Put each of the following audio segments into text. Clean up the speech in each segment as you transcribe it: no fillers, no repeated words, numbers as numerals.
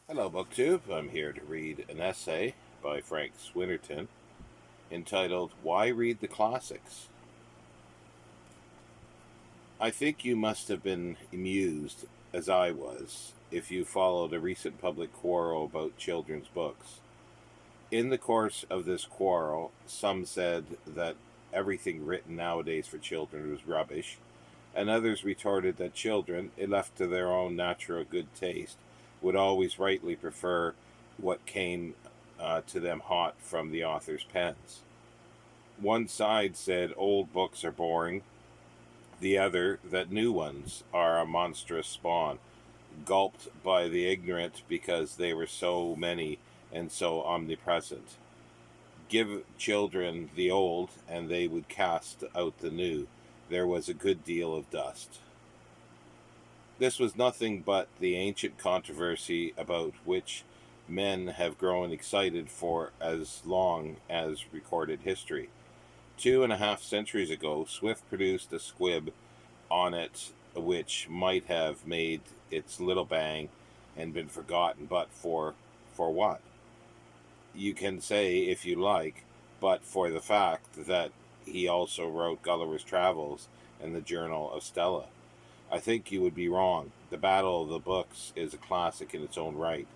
Hello, BookTube. I'm here to read an essay by Frank Swinnerton entitled Why Read the Classics? I think you must have been amused, as I was, if you followed a recent public quarrel about children's books. In the course of this quarrel, some said that everything written nowadays for children was rubbish, and others retorted that children, if left to their own natural good taste, would always rightly prefer what came to them hot from the author's pens. One side said old books are boring, the other that new ones are a monstrous spawn, gulped by the ignorant because they were so many and so omnipresent. Give children the old, and they would cast out the new. There was a good deal of dust. This was nothing but the ancient controversy about which men have grown excited for as long as recorded history. 2.5 centuries ago, Swift produced a squib on it which might have made its little bang and been forgotten, but for what? You can say, if you like, but for the fact that he also wrote Gulliver's Travels and the Journal of Stella. I think you would be wrong. The Battle of the Books is a classic in its own right.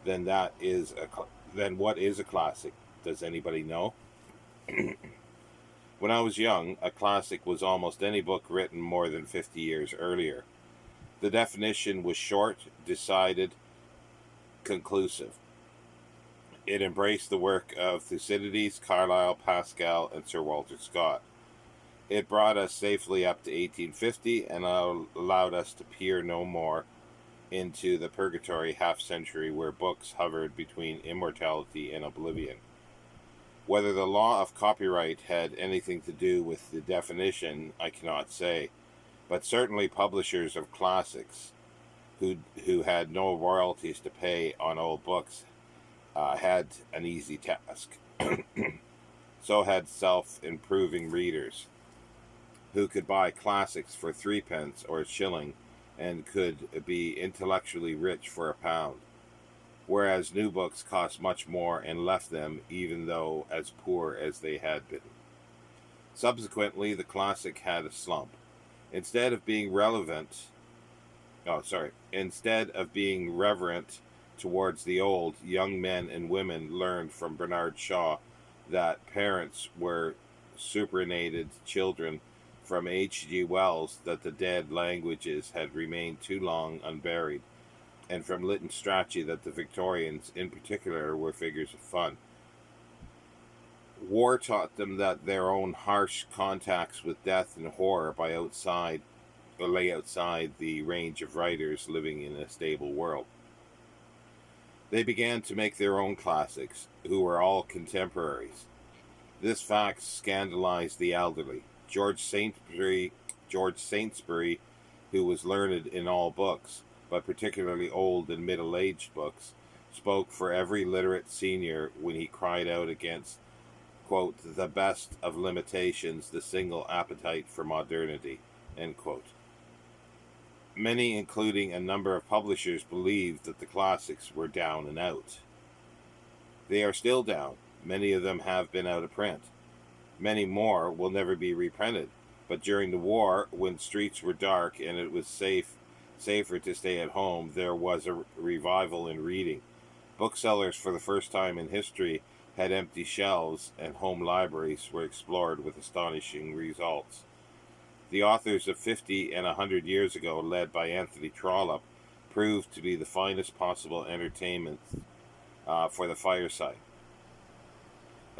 Then what is a classic? Does anybody know? When I was young, a classic was almost any book written more than 50 years earlier. The definition was short, decided, conclusive. It embraced the work of Thucydides, Carlyle, Pascal, and Sir Walter Scott. It brought us safely up to 1850 and allowed us to peer no more into the purgatory half century where books hovered between immortality and oblivion. Whether the law of copyright had anything to do with the definition, I cannot say, but certainly publishers of classics who had no royalties to pay on old books had an easy task. So had self-improving readers who could buy classics for threepence or a shilling and could be intellectually rich for a pound, whereas new books cost much more and left them even though as poor as they had been. Subsequently, the classic had a slump. Instead of being instead of being reverent towards the old, young men and women learned from Bernard Shaw that parents were superannuated children, from H.G. Wells that the dead languages had remained too long unburied, and from Lytton Strachey that the Victorians in particular were figures of fun. War taught them that their own harsh contacts with death and horror lay outside the range of writers living in a stable world. They began to make their own classics, who were all contemporaries. This fact scandalized the elderly. George Saintsbury, who was learned in all books, but particularly old and middle-aged books, spoke for every literate senior when he cried out against, quote, the best of limitations, the single appetite for modernity, end quote. Many, including a number of publishers, believed that the classics were down and out. They are still down. Many of them have been out of print. Many more will never be reprinted. But during the war, when streets were dark and it was safer to stay at home, there was a revival in reading. Booksellers, for the first time in history, had empty shelves, and home libraries were explored with astonishing results. The authors of 50 and 100 years ago, led by Anthony Trollope, proved to be the finest possible entertainment for the fireside.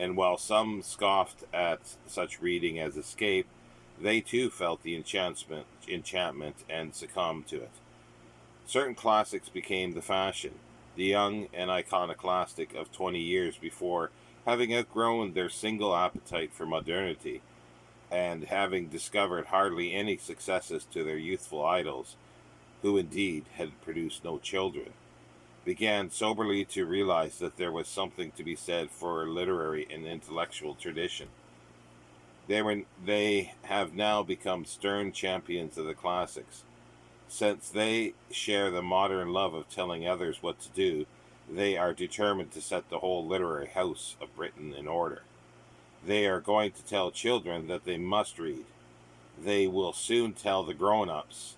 And while some scoffed at such reading as escape, they too felt the enchantment and succumbed to it. Certain classics became the fashion. The young and iconoclastic of 20 years before, having outgrown their single appetite for modernity, and having discovered hardly any successes to their youthful idols, who indeed had produced no children, began soberly to realize that there was something to be said for literary and intellectual tradition. They have now become stern champions of the classics. Since they share the modern love of telling others what to do, they are determined to set the whole literary house of Britain in order. They are going to tell children that they must read. They will soon tell the grown-ups.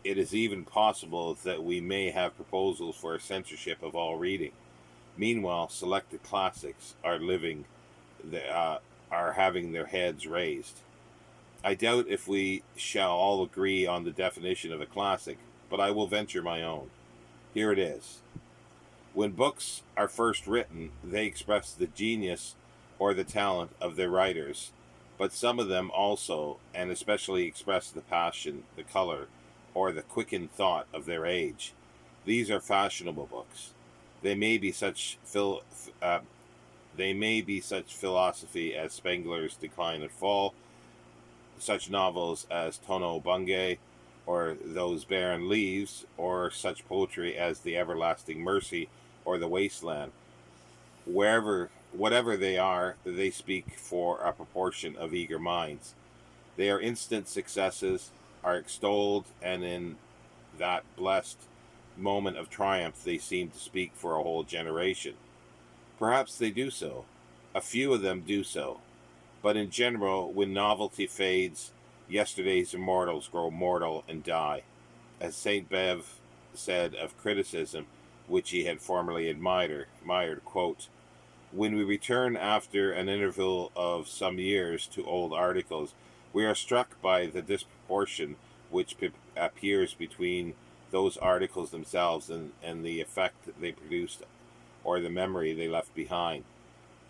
It is even possible that we may have proposals for a censorship of all reading. Meanwhile, selected classics are having their heads raised. I doubt if we shall all agree on the definition of a classic, but I will venture my own. Here it is. When books are first written, they express the genius or the talent of their writers, but some of them also, and especially, express the passion, the color, or the quickened thought of their age. These are fashionable books. They may be such philosophy as Spengler's Decline and Fall, such novels as Tono Bungay, or Those Barren Leaves, or such poetry as The Everlasting Mercy or The Wasteland. Whatever they are, they speak for a proportion of eager minds. They are instant successes, are extolled, and in that blessed moment of triumph they seem to speak for a whole generation. Perhaps they do so. A few of them do so. But in general, when novelty fades, yesterday's immortals grow mortal and die. As Saint Bev said of criticism, which he had formerly admired, quote, "When we return after an interval of some years to old articles, we are struck by the disproportion which appears between those articles themselves and the effect they produced or the memory they left behind.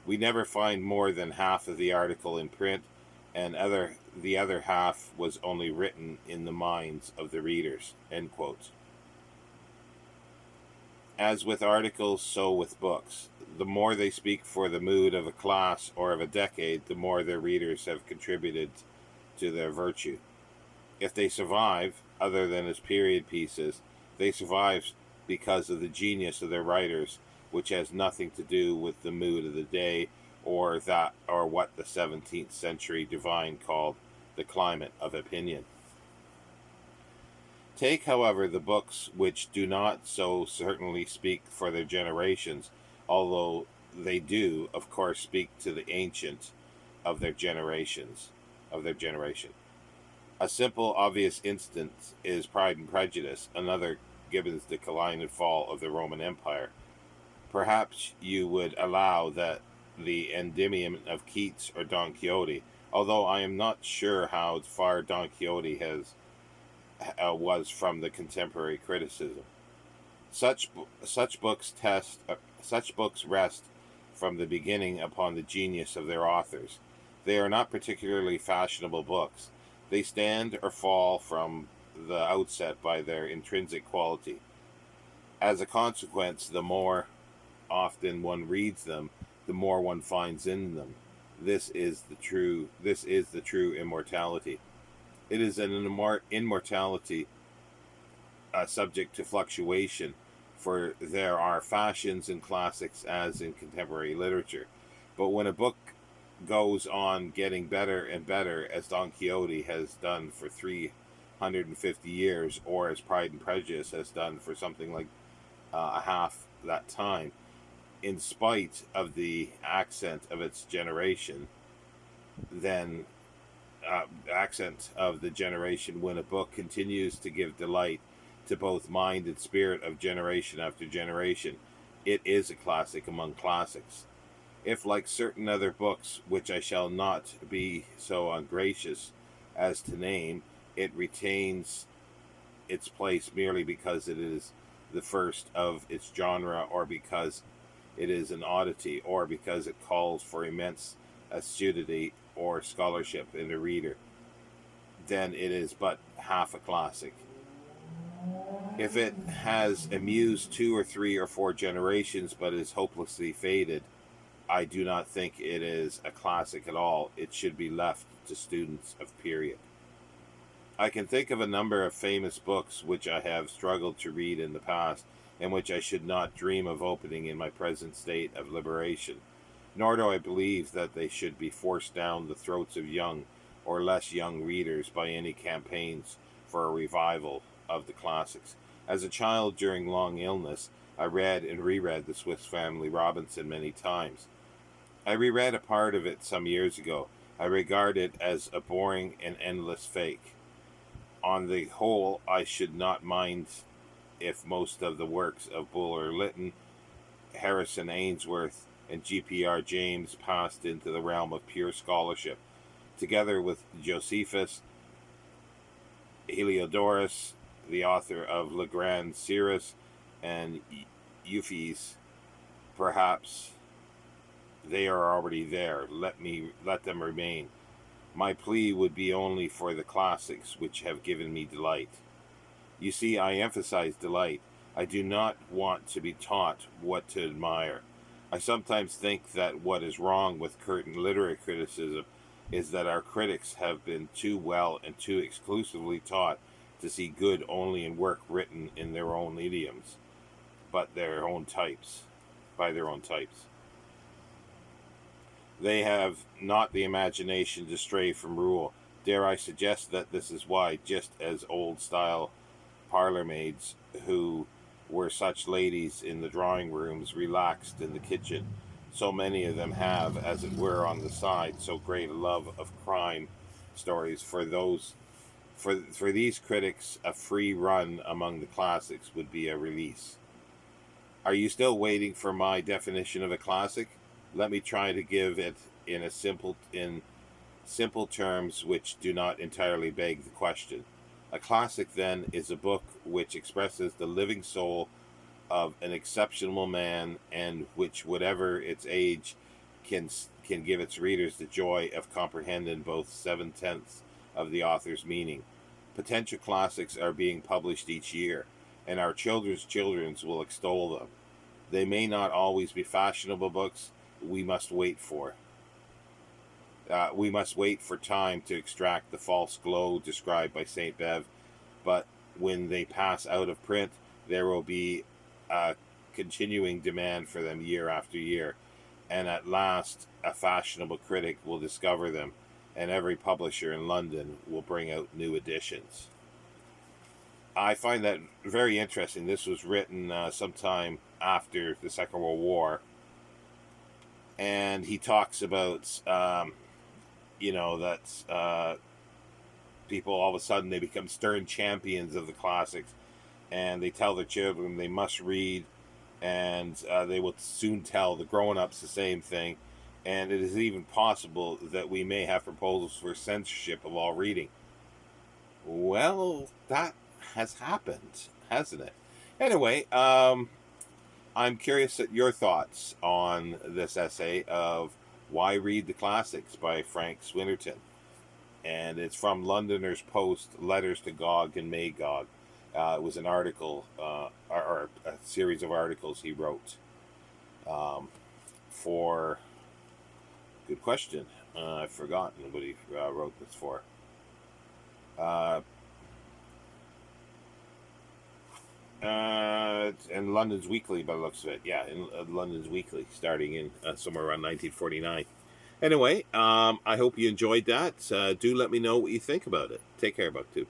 We never find more than half of the article in print, and the other half was only written in the minds of the readers." End quote. As with articles, so with books. The more they speak for the mood of a class or of a decade, the more their readers have contributed to their virtue. If they survive, other than as period pieces, they survive because of the genius of their writers, which has nothing to do with the mood of the day or what the 17th century divine called the climate of opinion. Take, however, the books which do not so certainly speak for their generations, although they do, of course, speak to the ancient of their generation. A simple, obvious instance is Pride and Prejudice, another Gibbon's Decline and Fall of the Roman Empire. Perhaps you would allow that the Endymion of Keats or Don Quixote, although I am not sure how far Don Quixote was from the contemporary criticism. Such books rest from the beginning upon the genius of their authors. They are not particularly fashionable books. They stand or fall from the outset by their intrinsic quality. As a consequence, the more often one reads them, the more one finds in them. This is the true immortality. It is an immortality subject to fluctuation, for there are fashions in classics as in contemporary literature. But when a book goes on getting better and better, as Don Quixote has done for 350 years, or as Pride and Prejudice has done for something like a half that time, in spite of the accent of its generation, then accent of the generation, when a book continues to give delight to both mind and spirit of generation after generation, it is a classic among classics. If, like certain other books, which I shall not be so ungracious as to name, it retains its place merely because it is the first of its genre, or because it is an oddity, or because it calls for immense assiduity or scholarship in the reader, then it is but half a classic. If it has amused 2 or 3 or 4 generations but is hopelessly faded, I do not think it is a classic at all. It should be left to students of period. I can think of a number of famous books which I have struggled to read in the past, and which I should not dream of opening in my present state of liberation. Nor do I believe that they should be forced down the throats of young or less young readers by any campaigns for a revival of the classics. As a child during long illness, I read and reread The Swiss Family Robinson many times. I reread a part of it some years ago. I regard it as a boring and endless fake. On the whole, I should not mind if most of the works of Bulwer Lytton, Harrison Ainsworth, and G.P.R. James passed into the realm of pure scholarship, together with Josephus, Heliodorus, the author of Le Grand Cyrus, and Euphues. Perhaps they are already there. Let them remain. My plea would be only for the classics which have given me delight. You see, I emphasize delight. I do not want to be taught what to admire. I sometimes think that what is wrong with current literary criticism is that our critics have been too well and too exclusively taught to see good only in work written in their own idioms, by their own types. They have not the imagination to stray from rule. Dare I suggest that this is why, just as old-style parlor maids, who were such ladies in the drawing rooms, relaxed in the kitchen, so many of them have, as it were on the side, so great a love of crime stories. For these critics, a free run among the classics would be a release. Are you still waiting for my definition of a classic? Let me try to give it in simple terms which do not entirely beg the question. A classic, then, is a book which expresses the living soul of an exceptional man, and which, whatever its age, can give its readers the joy of comprehending both 7/10 of the author's meaning. Potential classics are being published each year, and our children's will extol them. They may not always be fashionable books. We must wait for time to extract the false glow described by Saint Bev, but when they pass out of print, there will be a continuing demand for them year after year, and at last a fashionable critic will discover them, and every publisher in London will bring out new editions. I find that very interesting. This was written sometime after the Second World War, and he talks about that people all of a sudden they become stern champions of the classics, and they tell their children they must read, and they will soon tell the grown-ups the same thing, and it is even possible that we may have proposals for censorship of all reading. Well, that has happened, hasn't it? Anyway, I'm curious at your thoughts on this essay of Why Read the Classics by Frank Swinnerton. And it's from Londoners Post, Letters to Gog and Magog. It was an article, or a series of articles he wrote for... Good question. I've forgotten what he wrote this for. In London's Weekly, by the looks of it. Yeah, in London's Weekly, starting in somewhere around 1949. Anyway, I hope you enjoyed that. Do let me know what you think about it. Take care, Buck2.